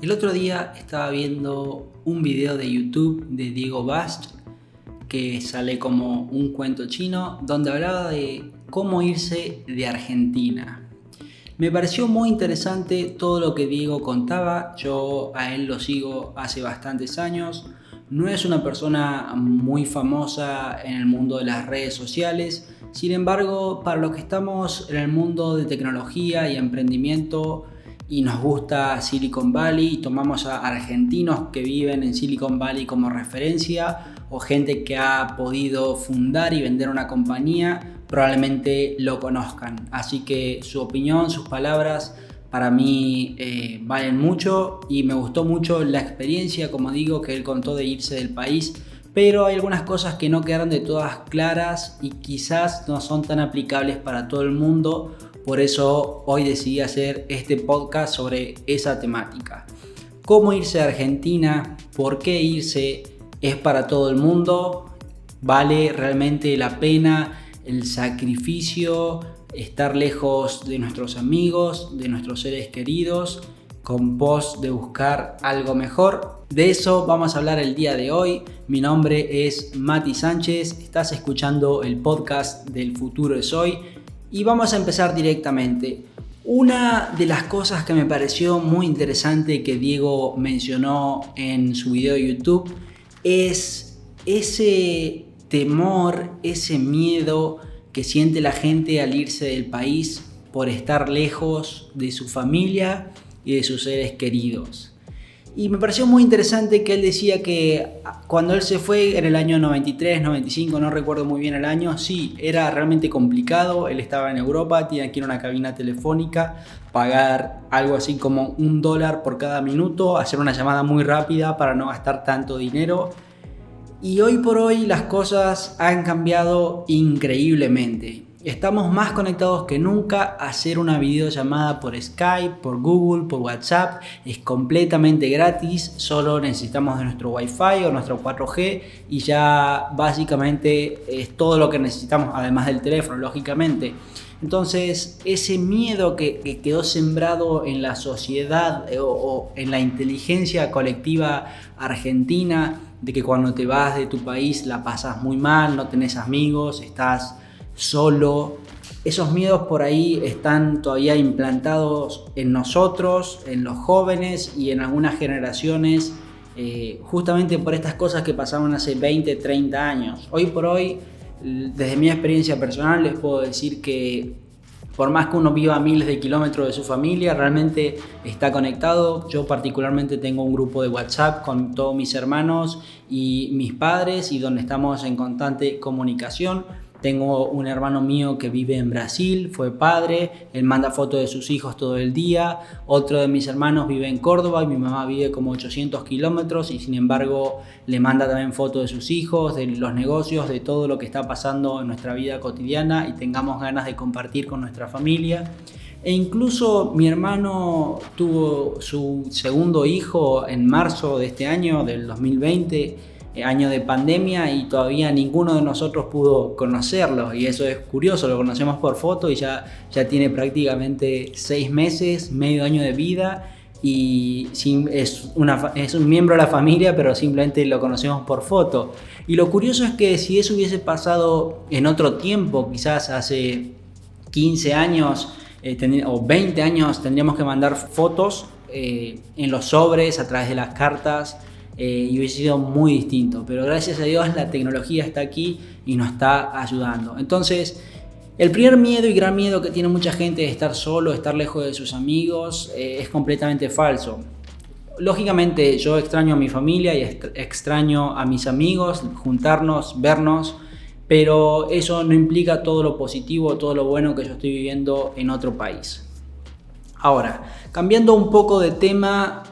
El otro día estaba viendo un video de YouTube de Diego Bast que sale como un cuento chino donde hablaba de cómo irse de Argentina. Me pareció muy interesante todo lo que Diego contaba. Yo a él lo sigo hace bastantes años. No es una persona muy famosa en el mundo de las redes sociales. Sin embargo, para los que estamos en el mundo de tecnología y emprendimiento y nos gusta Silicon Valley y tomamos a argentinos que viven en Silicon Valley como referencia o gente que ha podido fundar y vender una compañía, probablemente lo conozcan. Así que su opinión, sus palabras para mí valen mucho y me gustó mucho la experiencia, como digo, que él contó de irse del país, pero hay algunas cosas que no quedaron de todas claras y quizás no son tan aplicables para todo el mundo. Por eso hoy decidí hacer este podcast sobre esa temática. ¿Cómo irse a Argentina? ¿Por qué irse? ¿Es para todo el mundo? ¿Vale realmente la pena el sacrificio, estar lejos de nuestros amigos, de nuestros seres queridos, con pos de buscar algo mejor? De eso vamos a hablar el día de hoy. Mi nombre es Mati Sánchez, estás escuchando el podcast del futuro es hoy y vamos a empezar directamente. Una de las cosas que me pareció muy interesante que Diego mencionó en su video de YouTube es ese temor, ese miedo que siente la gente al irse del país por estar lejos de su familia y de sus seres queridos. Y me pareció muy interesante que él decía que cuando él se fue en el año 93, 95, no recuerdo muy bien el año, sí, era realmente complicado. Él estaba en Europa, tenía que ir a una cabina telefónica, pagar algo así como $1 por cada minuto, hacer una llamada muy rápida para no gastar tanto dinero. Y hoy por hoy las cosas han cambiado increíblemente. Estamos más conectados que nunca. Hacer una videollamada por Skype, por Google, por WhatsApp es completamente gratis. Solo necesitamos de nuestro Wi-Fi o nuestro 4G y ya básicamente es todo lo que necesitamos, además del teléfono, lógicamente. Entonces, ese miedo que quedó sembrado en la sociedad o en la inteligencia colectiva argentina, de que cuando te vas de tu país la pasas muy mal, no tenés amigos, estás solo. Esos miedos por ahí están todavía implantados en nosotros, en los jóvenes y en algunas generaciones, justamente por estas cosas que pasaron hace 20, 30 años. Hoy por hoy, desde mi experiencia personal, les puedo decir que por más que uno viva a miles de kilómetros de su familia, realmente está conectado. Yo particularmente tengo un grupo de WhatsApp con todos mis hermanos y mis padres y donde estamos en constante comunicación. Tengo un hermano mío que vive en Brasil, fue padre, él manda fotos de sus hijos todo el día. Otro de mis hermanos vive en Córdoba y mi mamá vive como 800 kilómetros y sin embargo le manda también fotos de sus hijos, de los negocios, de todo lo que está pasando en nuestra vida cotidiana y tengamos ganas de compartir con nuestra familia. E incluso mi hermano tuvo su segundo hijo en marzo de este año, del 2020, año de pandemia, y todavía ninguno de nosotros pudo conocerlo y eso es curioso. Lo conocemos por foto y ya tiene prácticamente 6 meses, medio año de vida y es un miembro de la familia, pero simplemente lo conocemos por foto. Y lo curioso es que si eso hubiese pasado en otro tiempo, quizás hace 15 años o 20 años, tendríamos que mandar fotos en los sobres, a través de las cartas, y hubiese sido muy distinto, pero gracias a Dios la tecnología está aquí y nos está ayudando. Entonces, el primer miedo y gran miedo que tiene mucha gente de estar solo, estar lejos de sus amigos, es completamente falso. Lógicamente yo extraño a mi familia y extraño a mis amigos, juntarnos, vernos, pero eso no implica todo lo positivo, todo lo bueno que yo estoy viviendo en otro país. Ahora, cambiando un poco de tema,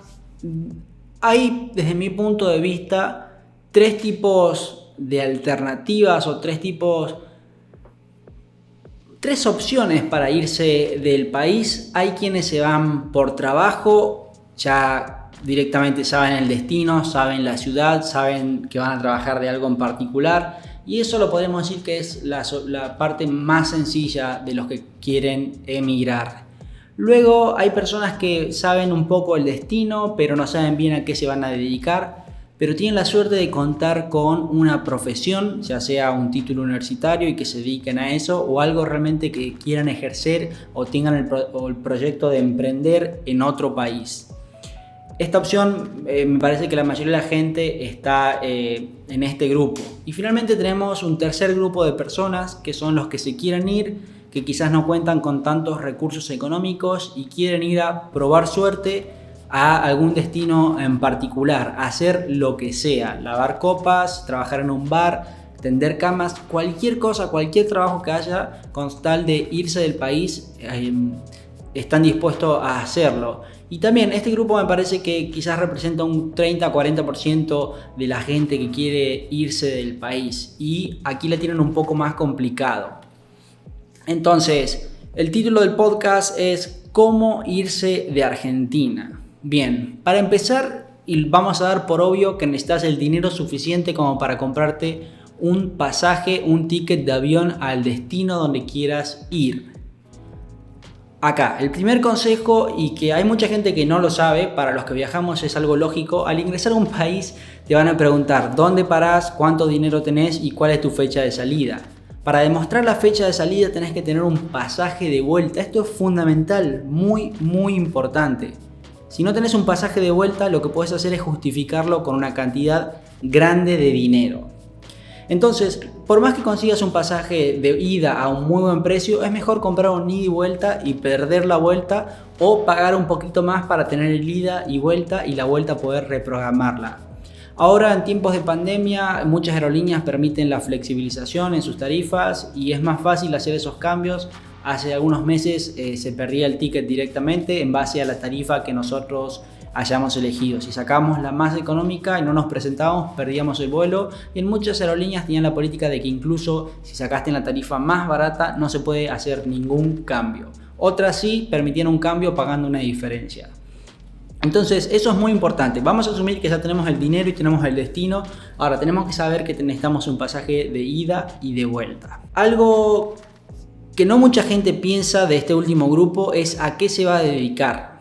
hay, desde mi punto de vista, 3 tipos de alternativas o 3 opciones para irse del país. Hay quienes se van por trabajo, ya directamente saben el destino, saben la ciudad, saben que van a trabajar de algo en particular y eso lo podemos decir que es la parte más sencilla de los que quieren emigrar. Luego hay personas que saben un poco el destino, pero no saben bien a qué se van a dedicar, pero tienen la suerte de contar con una profesión, ya sea un título universitario y que se dediquen a eso, o algo realmente que quieran ejercer o tengan el proyecto de emprender en otro país. Esta opción me parece que la mayoría de la gente está en este grupo. Y finalmente tenemos un tercer grupo de personas que son los que se quieren ir, que quizás no cuentan con tantos recursos económicos y quieren ir a probar suerte a algún destino en particular, hacer lo que sea, lavar copas, trabajar en un bar, tender camas, cualquier cosa, cualquier trabajo que haya, con tal de irse del país, están dispuestos a hacerlo. Y también este grupo me parece que quizás representa un 30-40% de la gente que quiere irse del país, y aquí la tienen un poco más complicado. Entonces, el título del podcast es ¿Cómo irse de Argentina? Bien, para empezar, y vamos a dar por obvio que necesitas el dinero suficiente como para comprarte un pasaje, un ticket de avión al destino donde quieras ir. Acá, el primer consejo, y que hay mucha gente que no lo sabe, para los que viajamos es algo lógico: al ingresar a un país te van a preguntar dónde parás, cuánto dinero tenés y cuál es tu fecha de salida. Para demostrar la fecha de salida tenés que tener un pasaje de vuelta. Esto es fundamental, muy importante. Si no tenés un pasaje de vuelta, lo que podés hacer es justificarlo con una cantidad grande de dinero. Entonces, por más que consigas un pasaje de ida a un muy buen precio, es mejor comprar un ida y vuelta y perder la vuelta, o pagar un poquito más para tener el ida y vuelta y la vuelta poder reprogramarla. Ahora, en tiempos de pandemia, muchas aerolíneas permiten la flexibilización en sus tarifas y es más fácil hacer esos cambios. Hace algunos meses se perdía el ticket directamente en base a la tarifa que nosotros hayamos elegido. Si sacábamos la más económica y no nos presentábamos, perdíamos el vuelo, y en muchas aerolíneas tenían la política de que incluso si sacaste en la tarifa más barata no se puede hacer ningún cambio. Otras sí permitían un cambio pagando una diferencia. Entonces eso es muy importante. Vamos a asumir que ya tenemos el dinero y tenemos el destino. Ahora tenemos que saber que necesitamos un pasaje de ida y de vuelta. Algo que no mucha gente piensa de este último grupo es a qué se va a dedicar.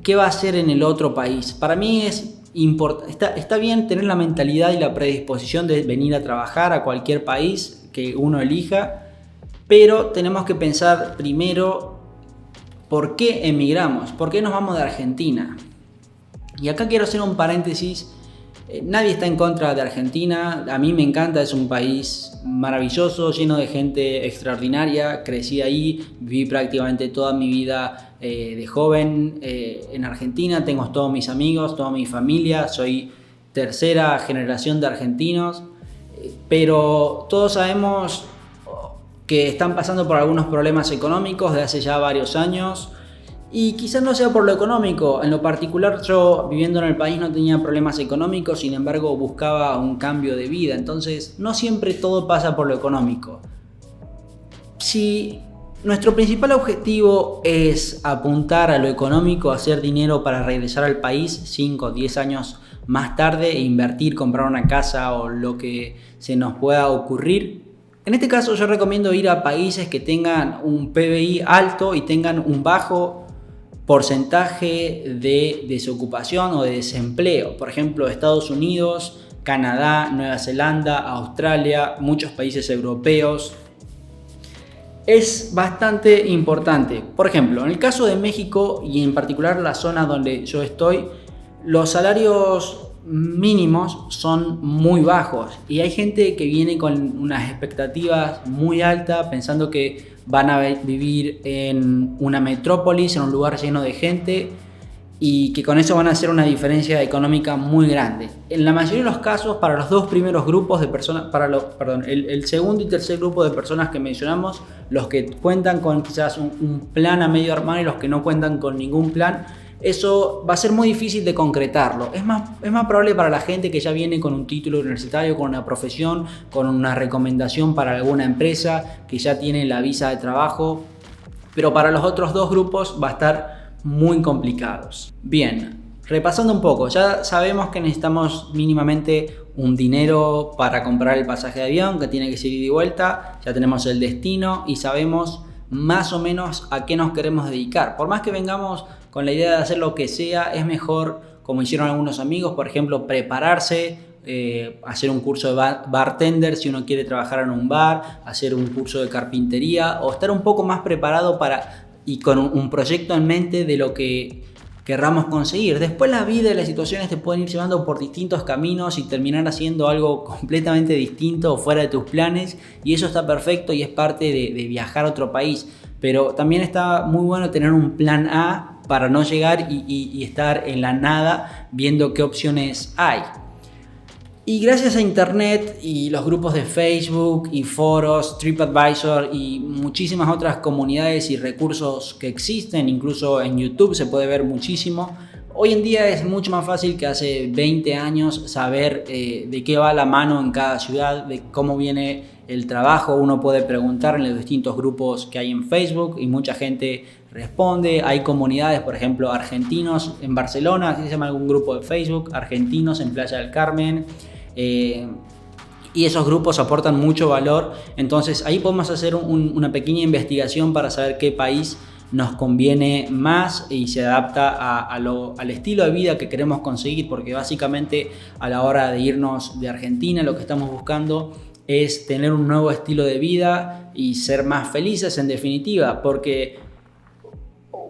¿Qué va a hacer en el otro país? Para mí es importante. Está bien tener la mentalidad y la predisposición de venir a trabajar a cualquier país que uno elija, pero tenemos que pensar primero ¿por qué emigramos? ¿Por qué nos vamos de Argentina? Y acá quiero hacer un paréntesis. Nadie está en contra de Argentina. A mí me encanta, es un país maravilloso, lleno de gente extraordinaria. Crecí ahí, viví prácticamente toda mi vida de joven en Argentina. Tengo todos mis amigos, toda mi familia. Soy tercera generación de argentinos. Pero todos sabemos que están pasando por algunos problemas económicos de hace ya varios años, y quizás no sea por lo económico. En lo particular, yo viviendo en el país no tenía problemas económicos, sin embargo buscaba un cambio de vida. Entonces no siempre todo pasa por lo económico. Si nuestro principal objetivo es apuntar a lo económico, hacer dinero para regresar al país 5 o 10 años más tarde e invertir, comprar una casa o lo que se nos pueda ocurrir, en este caso yo recomiendo ir a países que tengan un PBI alto y tengan un bajo porcentaje de desocupación o de desempleo. Por ejemplo, Estados Unidos, Canadá, Nueva Zelanda, Australia, muchos países europeos. Es bastante importante. Por ejemplo, en el caso de México y en particular la zona donde yo estoy, los salarios mínimos son muy bajos y hay gente que viene con unas expectativas muy altas pensando que van a vivir en una metrópolis, en un lugar lleno de gente, y que con eso van a hacer una diferencia económica muy grande. En la mayoría de los casos, para los dos primeros grupos de personas, el segundo y tercer grupo de personas que mencionamos, los que cuentan con quizás un plan a medio armar y los que no cuentan con ningún plan, eso va a ser muy difícil de concretarlo. Es más probable para la gente que ya viene con un título universitario, con una profesión, con una recomendación para alguna empresa, que ya tiene la visa de trabajo, pero para los otros dos grupos va a estar muy complicados. Bien, repasando un poco, ya sabemos que necesitamos mínimamente un dinero para comprar el pasaje de avión, que tiene que ser ida y vuelta, ya tenemos el destino y sabemos más o menos a qué nos queremos dedicar. Por más que vengamos con la idea de hacer lo que sea, es mejor, como hicieron algunos amigos, por ejemplo, prepararse, hacer un curso de bartender si uno quiere trabajar en un bar, hacer un curso de carpintería o estar un poco más preparado y con un proyecto en mente de lo que querramos conseguir. Después la vida y las situaciones te pueden ir llevando por distintos caminos y terminar haciendo algo completamente distinto o fuera de tus planes, y eso está perfecto y es parte de viajar a otro país. Pero también está muy bueno tener un plan A para no llegar y estar en la nada viendo qué opciones hay. Y gracias a internet y los grupos de Facebook y foros, TripAdvisor y muchísimas otras comunidades y recursos que existen, incluso en YouTube se puede ver muchísimo. Hoy en día es mucho más fácil que hace 20 años saber de qué va la mano en cada ciudad, de cómo viene el trabajo. Uno puede preguntar en los distintos grupos que hay en Facebook y mucha gente responde. Hay comunidades, por ejemplo, argentinos en Barcelona, así se llama algún grupo de Facebook, argentinos en Playa del Carmen. Y esos grupos aportan mucho valor. Entonces ahí podemos hacer una pequeña investigación para saber qué país nos conviene más y se adapta al estilo de vida que queremos conseguir, porque básicamente a la hora de irnos de Argentina lo que estamos buscando es tener un nuevo estilo de vida y ser más felices, en definitiva, porque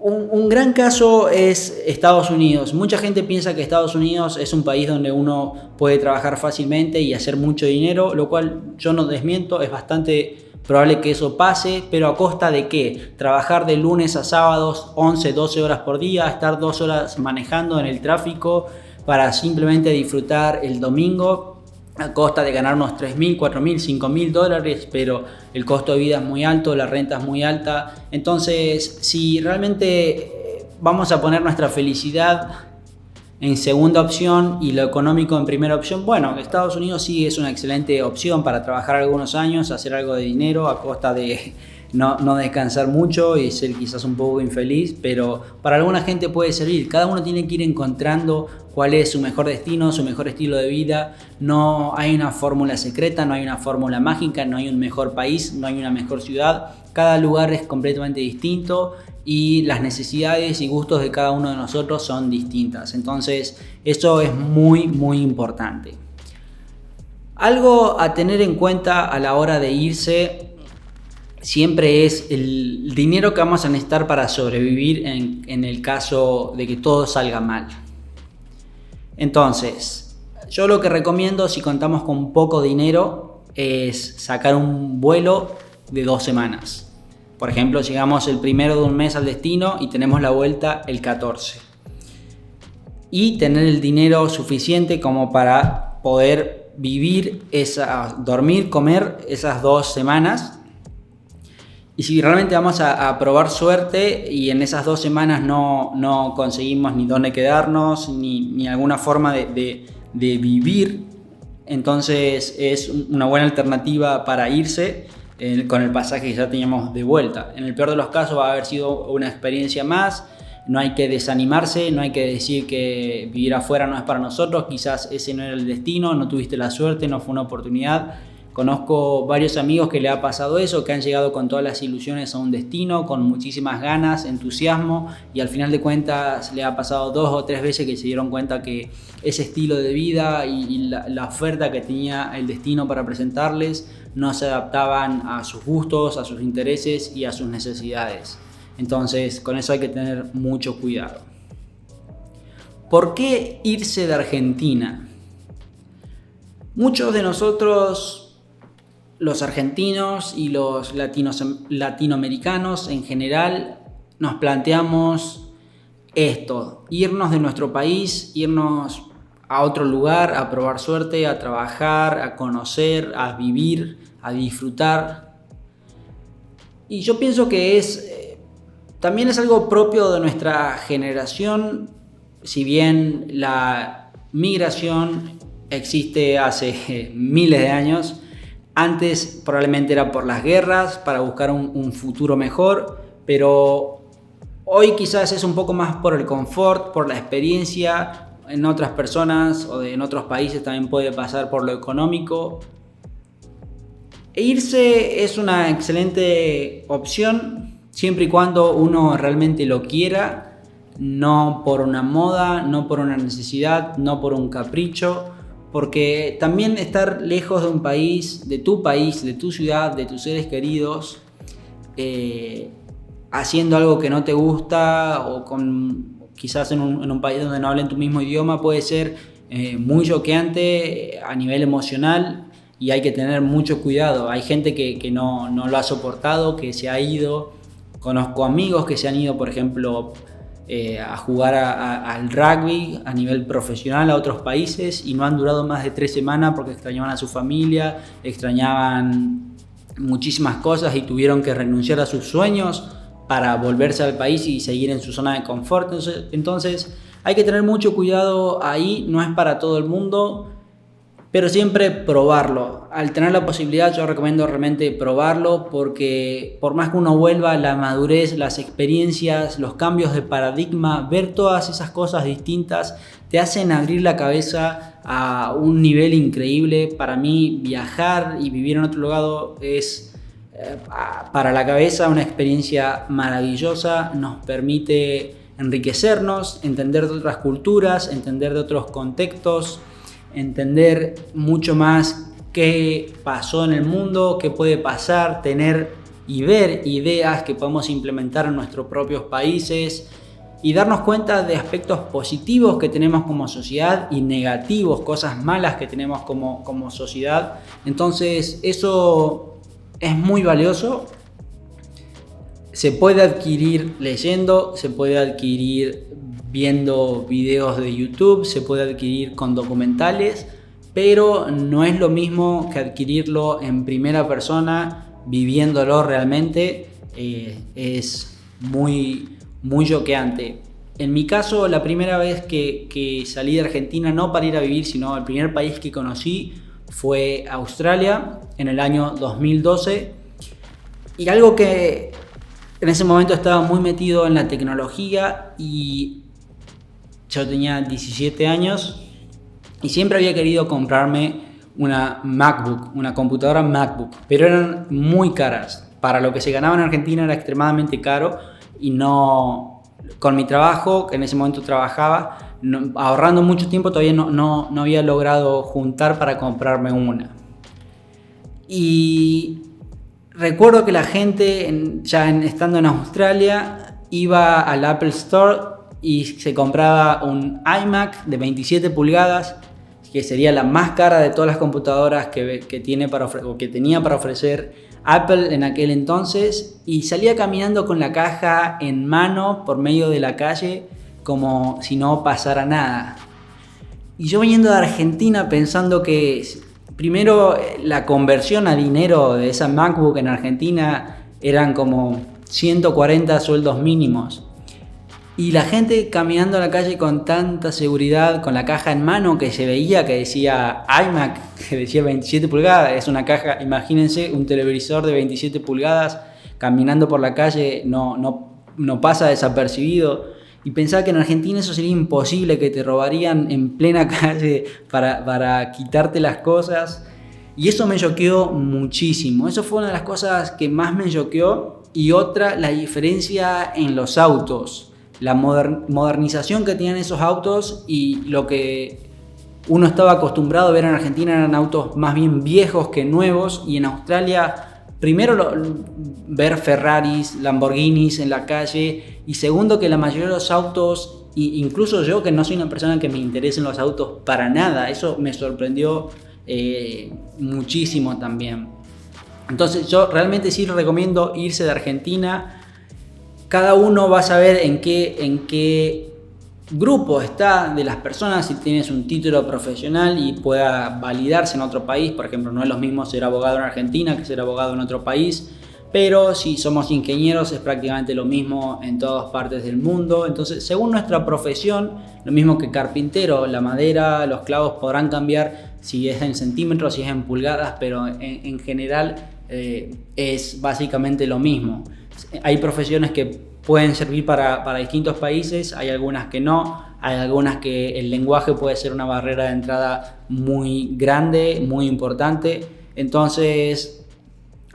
un gran caso es Estados Unidos. Mucha gente piensa que Estados Unidos es un país donde uno puede trabajar fácilmente y hacer mucho dinero, lo cual yo no desmiento, es bastante probable que eso pase, pero ¿a costa de qué? Trabajar de lunes a sábados 11, 12 horas por día, estar 2 horas manejando en el tráfico para simplemente disfrutar el domingo, a costa de ganar unos $3,000, $4,000, $5,000, pero el costo de vida es muy alto, la renta es muy alta. Entonces, si realmente vamos a poner nuestra felicidad en segunda opción y lo económico en primera opción, bueno, Estados Unidos sí es una excelente opción para trabajar algunos años, hacer algo de dinero a costa de no descansar mucho y ser quizás un poco infeliz, pero para alguna gente puede servir. Cada uno tiene que ir encontrando cuál es su mejor destino, su mejor estilo de vida. No hay una fórmula secreta, no hay una fórmula mágica, no hay un mejor país, no hay una mejor ciudad. Cada lugar es completamente distinto y las necesidades y gustos de cada uno de nosotros son distintas. Entonces, eso es muy, muy importante. Algo a tener en cuenta a la hora de irse siempre es el dinero que vamos a necesitar para sobrevivir en el caso de que todo salga mal. Entonces, yo lo que recomiendo si contamos con poco dinero es sacar un vuelo de 2 semanas. Por ejemplo, llegamos el 1 de un mes al destino y tenemos la vuelta el 14. Y tener el dinero suficiente como para poder vivir, dormir, comer esas 2 semanas. Y si realmente vamos a probar suerte y en esas 2 semanas no conseguimos ni dónde quedarnos ni alguna forma de vivir, entonces es una buena alternativa para irse con el pasaje que ya teníamos de vuelta. En el peor de los casos va a haber sido una experiencia más. No hay que desanimarse, no hay que decir que vivir afuera no es para nosotros, quizás ese no era el destino, no tuviste la suerte, no fue una oportunidad. Conozco varios amigos que le ha pasado eso, que han llegado con todas las ilusiones a un destino, con muchísimas ganas, entusiasmo, y al final de cuentas le ha pasado 2 o 3 veces que se dieron cuenta que ese estilo de vida y la oferta que tenía el destino para presentarles no se adaptaban a sus gustos, a sus intereses y a sus necesidades. Entonces, con eso hay que tener mucho cuidado. ¿Por qué irse de Argentina? Muchos de nosotros, los argentinos y los latinoamericanos en general, nos planteamos esto: irnos de nuestro país, irnos a otro lugar, a probar suerte, a trabajar, a conocer, a vivir, a disfrutar. Y yo pienso que también es algo propio de nuestra generación. Si bien la migración existe hace miles de años, antes probablemente era por las guerras, para buscar un futuro mejor, pero hoy quizás es un poco más por el confort, por la experiencia. En otras personas o en otros países también puede pasar por lo económico. E irse es una excelente opción, siempre y cuando uno realmente lo quiera, no por una moda, no por una necesidad, no por un capricho, porque también estar lejos de un país, de tu ciudad, de tus seres queridos, haciendo algo que no te gusta o quizás en un país donde no hablen tu mismo idioma, puede ser muy choqueante a nivel emocional y hay que tener mucho cuidado. Hay gente que no lo ha soportado, que se ha ido. Conozco amigos que se han ido, por ejemplo, a jugar al rugby a nivel profesional a otros países y no han durado más de 3 semanas porque extrañaban a su familia, extrañaban muchísimas cosas y tuvieron que renunciar a sus sueños para volverse al país y seguir en su zona de confort. Entonces hay que tener mucho cuidado ahí, no es para todo el mundo, pero siempre probarlo. Al tener la posibilidad yo recomiendo realmente probarlo, porque por más que uno vuelva, la madurez, las experiencias, los cambios de paradigma, ver todas esas cosas distintas te hacen abrir la cabeza a un nivel increíble. Para mí viajar y vivir en otro lugar es para la cabeza una experiencia maravillosa, nos permite enriquecernos, entender de otras culturas, entender de otros contextos, entender mucho más qué pasó en el mundo, qué puede pasar, tener y ver ideas que podemos implementar en nuestros propios países y darnos cuenta de aspectos positivos que tenemos como sociedad y negativos, cosas malas que tenemos como sociedad. Entonces eso es muy valioso. Se puede adquirir leyendo, se puede adquirir viendo videos de YouTube, se puede adquirir con documentales, pero no es lo mismo que adquirirlo en primera persona, viviéndolo realmente. Es muy, muy choqueante. En mi caso, la primera vez que salí de Argentina, no para ir a vivir, sino el primer país que conocí fue Australia en el año 2012. Y algo que en ese momento estaba muy metido en la tecnología y yo tenía 17 años y siempre había querido comprarme una MacBook, una computadora MacBook, pero eran muy caras. Para lo que se ganaba en Argentina era extremadamente caro y no, con mi trabajo, que en ese momento trabajaba, ahorrando mucho tiempo, todavía no había logrado juntar para comprarme una. Y recuerdo que la gente, estando en Australia, iba al Apple Store y se compraba un iMac de 27 pulgadas, que sería la más cara de todas las computadoras que tenía para ofrecer Apple en aquel entonces, y salía caminando con la caja en mano por medio de la calle como si no pasara nada. Y yo viniendo de Argentina pensando que primero la conversión a dinero de esa MacBook en Argentina eran como 140 sueldos mínimos. Y la gente caminando a la calle con tanta seguridad, con la caja en mano que se veía que decía iMac, que decía 27 pulgadas. Es una caja, imagínense, un televisor de 27 pulgadas caminando por la calle, no pasa desapercibido. Y pensaba que en Argentina eso sería imposible, que te robarían en plena calle para quitarte las cosas. Y eso me choqueó muchísimo. Eso fue una de las cosas que más me choqueó. Y otra, la diferencia en los autos. La modernización que tenían esos autos y lo que uno estaba acostumbrado a ver en Argentina eran autos más bien viejos que nuevos, y en Australia primero ver Ferraris, Lamborghinis en la calle, y segundo que la mayoría de los autos, incluso yo que no soy una persona que me interesen los autos para nada, eso me sorprendió muchísimo también. Entonces yo realmente sí recomiendo irse de Argentina. Cada uno va a saber en qué grupo está de las personas, si tienes un título profesional y pueda validarse en otro país. Por ejemplo, no es lo mismo ser abogado en Argentina que ser abogado en otro país, pero si somos ingenieros es prácticamente lo mismo en todas partes del mundo. Entonces, según nuestra profesión, lo mismo que carpintero, la madera, los clavos podrán cambiar si es en centímetros, si es en pulgadas, pero en general es básicamente lo mismo. Hay profesiones que pueden servir para distintos países, hay algunas que no, hay algunas que el lenguaje puede ser una barrera de entrada muy grande, muy importante. Entonces,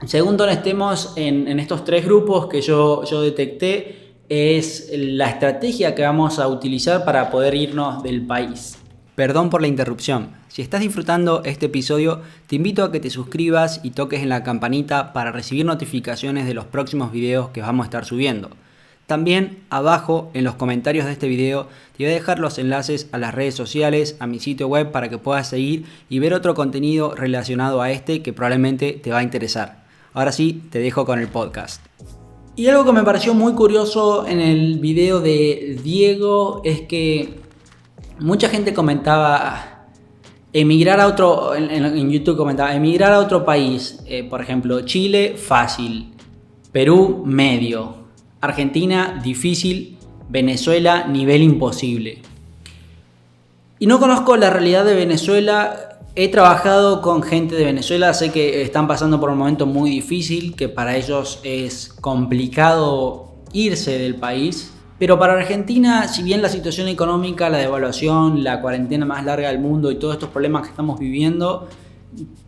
Según donde estemos en estos 3 grupos que yo detecté, es la estrategia que vamos a utilizar para poder irnos del país. Perdón por la interrupción. Si estás disfrutando este episodio, te invito a que te suscribas y toques en la campanita para recibir notificaciones de los próximos videos que vamos a estar subiendo. También abajo en los comentarios de este video te voy a dejar los enlaces a las redes sociales, a mi sitio web para que puedas seguir y ver otro contenido relacionado a este que probablemente te va a interesar. Ahora sí, te dejo con el podcast. Y algo que me pareció muy curioso en el video de Diego es que mucha gente comentaba emigrar a otro, en YouTube comentaba emigrar a otro país, por ejemplo Chile fácil, Perú medio, Argentina difícil, Venezuela nivel imposible. Y no conozco la realidad de Venezuela, he trabajado con gente de Venezuela, sé que están pasando por un momento muy difícil, que para ellos es complicado irse del país. Pero para Argentina, si bien la situación económica, la devaluación, la cuarentena más larga del mundo y todos estos problemas que estamos viviendo,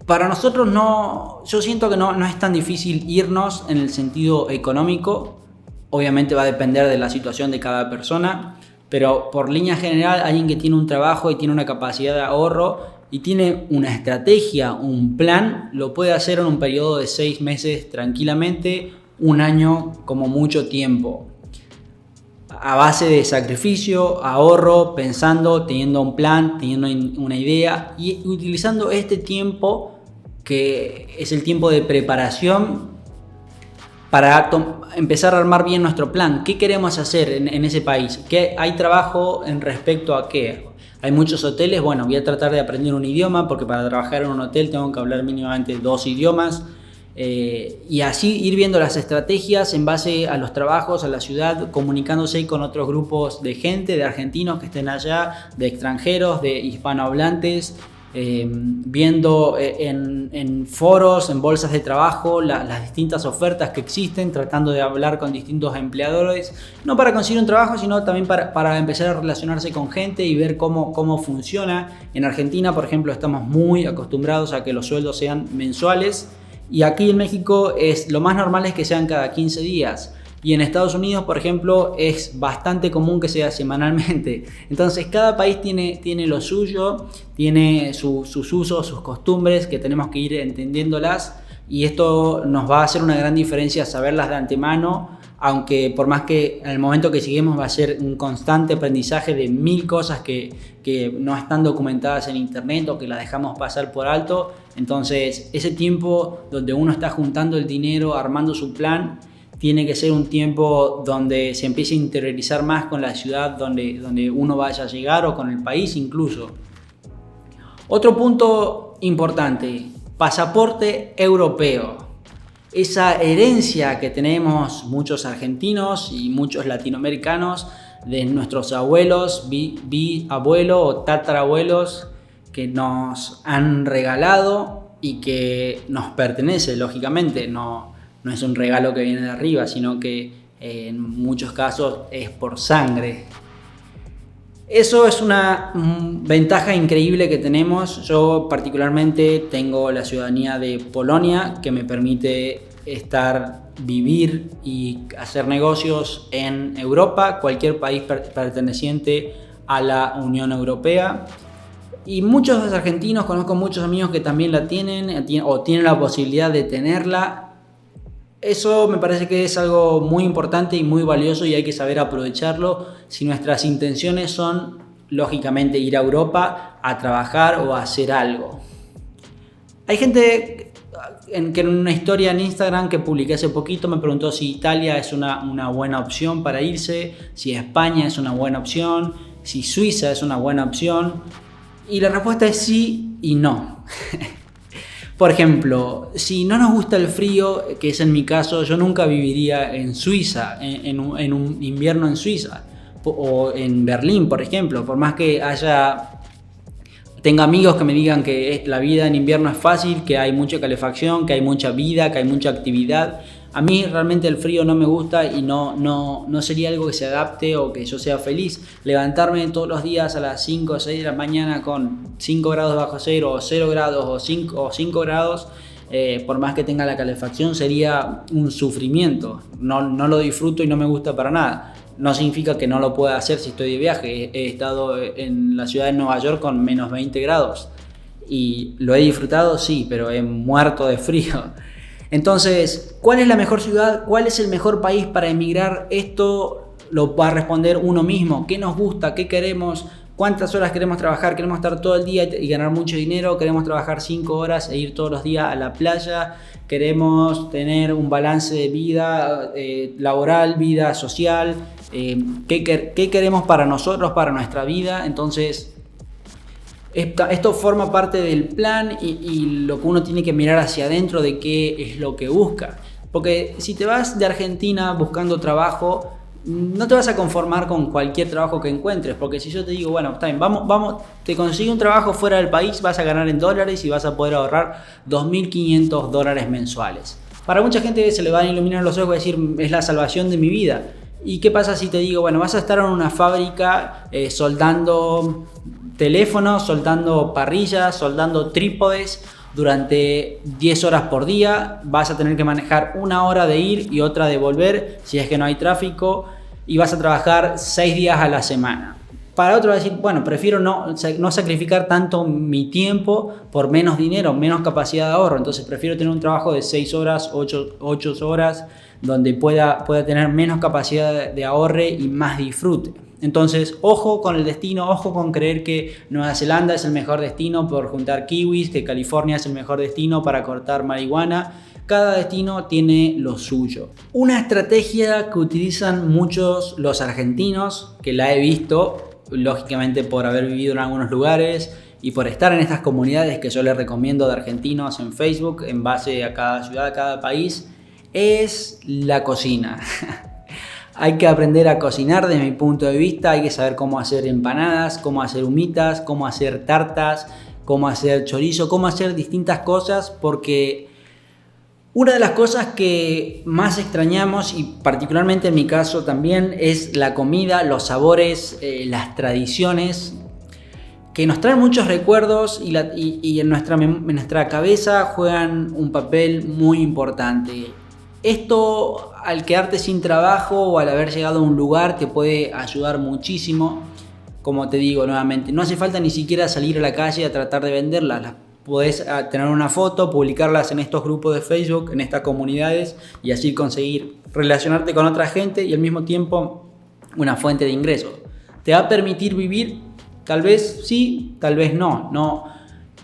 para nosotros no, yo siento que no es tan difícil irnos en el sentido económico. Obviamente va a depender de la situación de cada persona, pero por línea general, alguien que tiene un trabajo y tiene una capacidad de ahorro y tiene una estrategia, un plan, lo puede hacer en un periodo de 6 meses tranquilamente, un año como mucho tiempo. A base de sacrificio, ahorro, pensando, teniendo un plan, teniendo una idea y utilizando este tiempo que es el tiempo de preparación para empezar a armar bien nuestro plan. ¿Qué queremos hacer en ese país? ¿Qué hay trabajo en respecto a qué? Hay muchos hoteles, bueno, voy a tratar de aprender un idioma porque para trabajar en un hotel tengo que hablar mínimamente 2 idiomas. Y así ir viendo las estrategias en base a los trabajos, a la ciudad, comunicándose con otros grupos de gente, de argentinos que estén allá, de extranjeros, de hispanohablantes, viendo en foros, en bolsas de trabajo, las distintas ofertas que existen, tratando de hablar con distintos empleadores, no para conseguir un trabajo, sino también para empezar a relacionarse con gente y ver cómo funciona. En Argentina, por ejemplo, estamos muy acostumbrados a que los sueldos sean mensuales. Y aquí en México lo más normal es que sean cada 15 días. Y en Estados Unidos, por ejemplo, es bastante común que sea semanalmente. Entonces cada país tiene lo suyo, tiene sus usos, sus costumbres que tenemos que ir entendiéndolas. Y esto nos va a hacer una gran diferencia saberlas de antemano, aunque por más que en el momento que seguimos va a ser un constante aprendizaje de 1000 cosas que no están documentadas en internet o que las dejamos pasar por alto. Entonces ese tiempo donde uno está juntando el dinero, armando su plan, tiene que ser un tiempo donde se empiece a interiorizar más con la ciudad donde uno vaya a llegar o con el país incluso. Otro punto importante, pasaporte europeo. Esa herencia que tenemos muchos argentinos y muchos latinoamericanos de nuestros abuelos, bisabuelos o tatarabuelos que nos han regalado y que nos pertenece, lógicamente, no es un regalo que viene de arriba, sino que en muchos casos es por sangre. Eso es una ventaja increíble que tenemos. Yo particularmente tengo la ciudadanía de Polonia que me permite vivir y hacer negocios en Europa, cualquier país perteneciente a la Unión Europea. Y muchos argentinos, conozco muchos amigos que también la tienen o tienen la posibilidad de tenerla. Eso me parece que es algo muy importante y muy valioso y hay que saber aprovecharlo si nuestras intenciones son, lógicamente, ir a Europa a trabajar o a hacer algo. Hay gente que en una historia en Instagram que publiqué hace poquito me preguntó si Italia es una buena opción para irse, si España es una buena opción, si Suiza es una buena opción. Y la respuesta es sí y no. Por ejemplo, si no nos gusta el frío, que es en mi caso, yo nunca viviría en Suiza, en un invierno en Suiza, o en Berlín, por ejemplo. Por más que tenga amigos que me digan que la vida en invierno es fácil, que hay mucha calefacción, que hay mucha vida, que hay mucha actividad. A mí realmente el frío no me gusta y no sería algo que se adapte o que yo sea feliz. Levantarme todos los días a las 5 o 6 de la mañana con 5 grados bajo cero o 0 grados o 5 grados por más que tenga la calefacción, sería un sufrimiento. No lo disfruto y no me gusta para nada. No significa que no lo pueda hacer si estoy de viaje. He estado en la ciudad de Nueva York con menos 20 grados y lo he disfrutado, sí, pero he muerto de frío. Entonces, ¿cuál es la mejor ciudad? ¿Cuál es el mejor país para emigrar? Esto lo va a responder uno mismo. ¿Qué nos gusta? ¿Qué queremos? ¿Cuántas horas queremos trabajar? ¿Queremos estar todo el día y ganar mucho dinero? ¿Queremos trabajar 5 horas e ir todos los días a la playa? ¿Queremos tener un balance de vida laboral, vida social? ¿Qué queremos para nosotros, para nuestra vida? Entonces, esto forma parte del plan y lo que uno tiene que mirar hacia adentro de qué es lo que busca. Porque si te vas de Argentina buscando trabajo, no te vas a conformar con cualquier trabajo que encuentres, porque si yo te digo, bueno, está bien, vamos, te consigo un trabajo fuera del país, vas a ganar en dólares y vas a poder ahorrar $2.500 mensuales. Para mucha gente se le van a iluminar los ojos y decir, es la salvación de mi vida. ¿Y qué pasa si te digo, bueno, vas a estar en una fábrica soldando teléfonos, soldando parrillas, soldando trípodes durante 10 horas por día, vas a tener que manejar 1 hora de ir y otra de volver si es que no hay tráfico y vas a trabajar 6 días a la semana? Para otro va a decir, bueno, prefiero no sacrificar tanto mi tiempo por menos dinero, menos capacidad de ahorro, entonces prefiero tener un trabajo de 6 horas, 8 horas, donde pueda tener menos capacidad de ahorro y más disfrute. Entonces, ojo con el destino, ojo con creer que Nueva Zelanda es el mejor destino por juntar kiwis, que California es el mejor destino para cortar marihuana. Cada destino tiene lo suyo. Una estrategia que utilizan muchos los argentinos, que la he visto, lógicamente por haber vivido en algunos lugares y por estar en estas comunidades que yo les recomiendo de argentinos en Facebook, en base a cada ciudad, a cada país, es la cocina. Hay que aprender a cocinar desde mi punto de vista, hay que saber cómo hacer empanadas, cómo hacer humitas, cómo hacer tartas, cómo hacer chorizo, cómo hacer distintas cosas, porque una de las cosas que más extrañamos, y particularmente en mi caso también, es la comida, los sabores, las tradiciones, que nos traen muchos recuerdos y en nuestra cabeza juegan un papel muy importante. Esto, al quedarte sin trabajo o al haber llegado a un lugar, te puede ayudar muchísimo. Como te digo nuevamente, no hace falta ni siquiera salir a la calle a tratar de venderlas. Las podés tener una foto, publicarlas en estos grupos de Facebook, en estas comunidades, y así conseguir relacionarte con otra gente y al mismo tiempo una fuente de ingresos. ¿Te va a permitir vivir? Tal vez sí, tal vez no.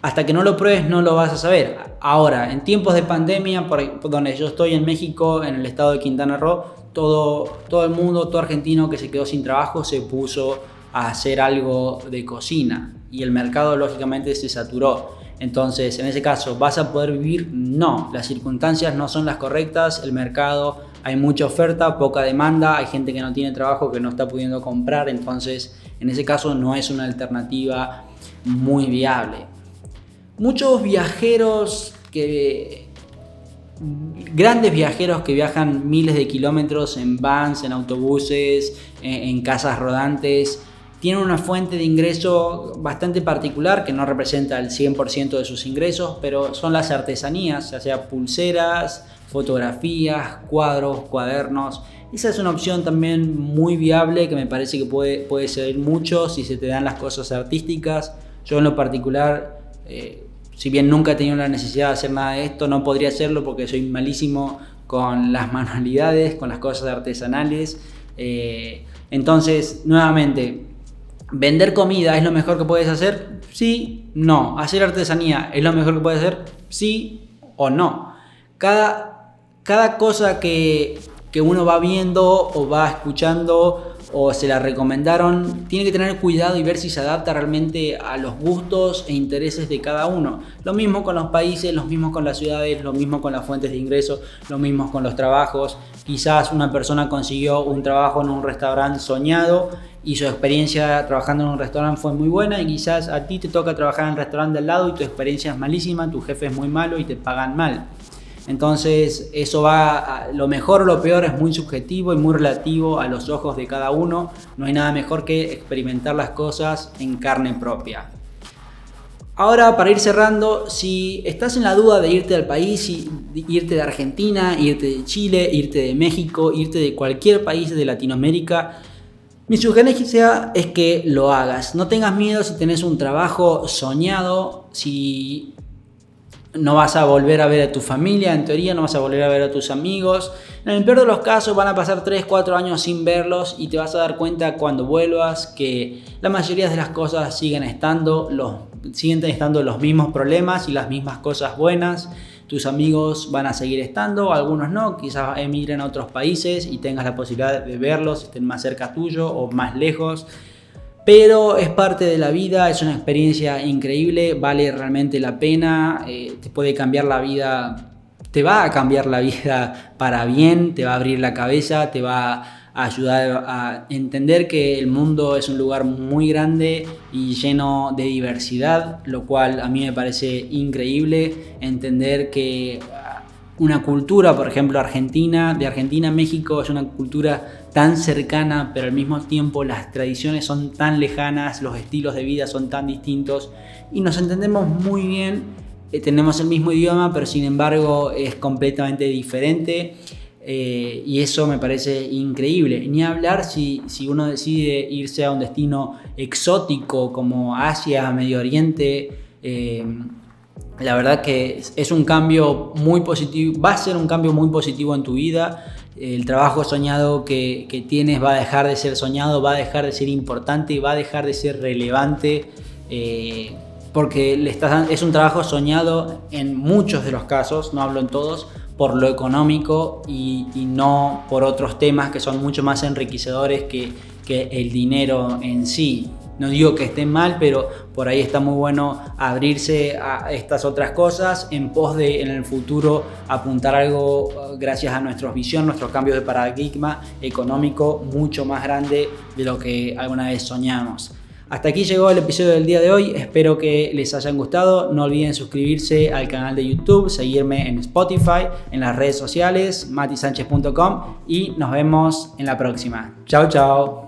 Hasta que no lo pruebes no lo vas a saber. Ahora, en tiempos de pandemia, por donde yo estoy en México, en el estado de Quintana Roo, todo el mundo, todo argentino que se quedó sin trabajo se puso a hacer algo de cocina y el mercado lógicamente se saturó. Entonces, en ese caso, ¿vas a poder vivir? No, las circunstancias no son las correctas, el mercado, hay mucha oferta, poca demanda, hay gente que no tiene trabajo, que no está pudiendo comprar, entonces en ese caso no es una alternativa muy viable. Muchos viajeros grandes viajeros que viajan miles de kilómetros en vans, en autobuses, en casas rodantes, tienen una fuente de ingreso bastante particular que no representa el 100% de sus ingresos, pero son las artesanías, ya sea pulseras, fotografías, cuadros, cuadernos. Esa es una opción también muy viable que me parece que puede servir mucho si se te dan las cosas artísticas. Yo en lo particular, si bien nunca he tenido la necesidad de hacer nada de esto, no podría hacerlo porque soy malísimo con las manualidades, con las cosas artesanales. Entonces, nuevamente, ¿vender comida es lo mejor que puedes hacer? Sí, no. ¿Hacer artesanía es lo mejor que puedes hacer? Sí o no. Cada cosa que uno va viendo o va escuchando o se la recomendaron, tiene que tener cuidado y ver si se adapta realmente a los gustos e intereses de cada uno. Lo mismo con los países, lo mismo con las ciudades, lo mismo con las fuentes de ingresos, lo mismo con los trabajos. Quizás una persona consiguió un trabajo en un restaurante soñado y su experiencia trabajando en un restaurante fue muy buena, y quizás a ti te toca trabajar en el restaurante de al lado y tu experiencia es malísima, tu jefe es muy malo y te pagan mal. Entonces eso lo mejor o lo peor es muy subjetivo y muy relativo a los ojos de cada uno. No hay nada mejor que experimentar las cosas en carne propia. Ahora, para ir cerrando, si estás en la duda de irte al país, irte de Argentina, irte de Chile, irte de México, irte de cualquier país de Latinoamérica, mi sugerencia es que lo hagas. No tengas miedo si tenés un trabajo soñado, si no vas a volver a ver a tu familia, en teoría no vas a volver a ver a tus amigos. En el peor de los casos van a pasar 3, 4 años sin verlos y te vas a dar cuenta cuando vuelvas que la mayoría de las cosas siguen estando los mismos problemas y las mismas cosas buenas. Tus amigos van a seguir estando, algunos no, quizás emigren a otros países y tengas la posibilidad de verlos, estén más cerca tuyo o más lejos. Pero es parte de la vida, es una experiencia increíble, vale realmente la pena, te puede cambiar la vida, te va a cambiar la vida para bien, te va a abrir la cabeza, te va a ayudar a entender que el mundo es un lugar muy grande y lleno de diversidad, lo cual a mí me parece increíble, entender que una cultura, por ejemplo, de Argentina a México, es una cultura tan cercana, pero al mismo tiempo las tradiciones son tan lejanas, los estilos de vida son tan distintos y nos entendemos muy bien, tenemos el mismo idioma, pero sin embargo es completamente diferente. Y eso me parece increíble. Ni hablar si uno decide irse a un destino exótico como Asia, Medio Oriente. La verdad que es un cambio muy positivo, va a ser un cambio muy positivo en tu vida. El trabajo soñado que tienes va a dejar de ser soñado, va a dejar de ser importante, va a dejar de ser relevante, porque es un trabajo soñado en muchos de los casos, no hablo en todos, por lo económico y no por otros temas que son mucho más enriquecedores que el dinero en sí. No digo que esté mal, pero por ahí está muy bueno abrirse a estas otras cosas en pos de en el futuro apuntar algo gracias a nuestra visión, nuestros cambios de paradigma económico mucho más grande de lo que alguna vez soñamos. Hasta aquí llegó el episodio del día de hoy, espero que les hayan gustado, no olviden suscribirse al canal de YouTube, seguirme en Spotify, en las redes sociales, matisanchez.com y nos vemos en la próxima. Chao, chao.